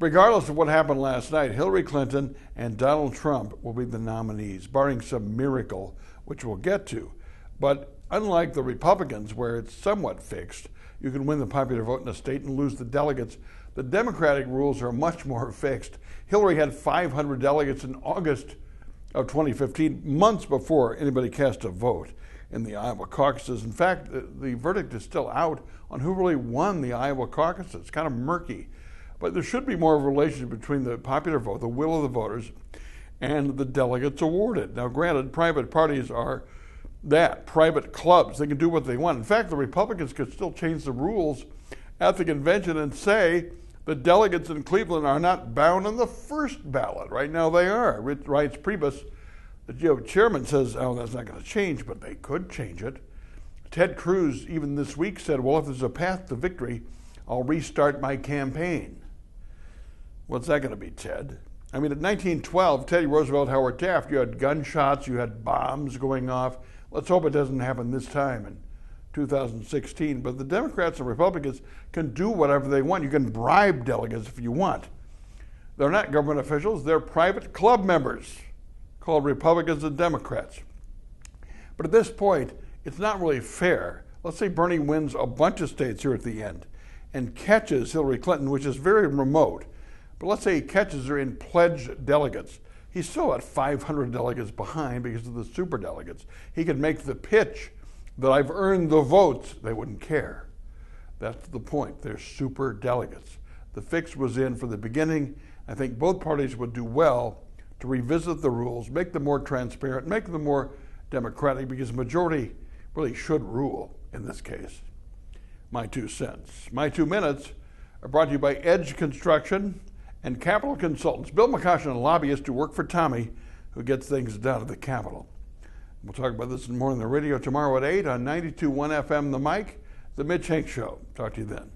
Regardless of what happened last night, Hillary Clinton and Donald Trump will be the nominees, barring some miracle, which we'll get to. But unlike the Republicans, where it's somewhat fixed, you can win the popular vote in a state and lose the delegates, the Democratic rules are much more fixed. Hillary had 500 delegates in August of 2015, months before anybody cast a vote in the Iowa caucuses. In fact, the verdict is still out on who really won the Iowa caucuses. It's kind of murky. But there should be more of a relationship between the popular vote, the will of the voters, and the delegates awarded. Now, granted, private parties are private clubs. They can do what they want. In fact, the Republicans could still change the rules at the convention and say the delegates in Cleveland are not bound on the first ballot. Right now they are. Reince Priebus, the GOP chairman, says, oh, that's not going to change, but they could change it. Ted Cruz, even this week, said, well, if there's a path to victory, I'll restart my campaign. What's that going to be, Ted? I mean, in 1912, Teddy Roosevelt, Howard Taft, you had gunshots, you had bombs going off. Let's hope it doesn't happen this time in 2016. But the Democrats and Republicans can do whatever they want. You can bribe delegates if you want. They're not government officials. They're private club members called Republicans and Democrats. But at this point, it's not really fair. Let's say Bernie wins a bunch of states here at the end and catches Hillary Clinton, which is very remote. But let's say he catches her in pledged delegates. He's still at 500 delegates behind because of the super delegates. He could make the pitch that I've earned the votes. They wouldn't care. That's the point. They're super delegates. The fix was in from the beginning. I think both parties would do well to revisit the rules, make them more transparent, make them more democratic, because the majority really should rule in this case. My 2 cents. My 2 minutes are brought to you by Edge Construction and Capital Consultants. Bill McCoshen, a lobbyist who worked for Tommy, who gets things done at the Capitol. We'll talk about this more on the radio tomorrow at 8 on 92.1 FM The Mic, The Mitch Henck Show. Talk to you then.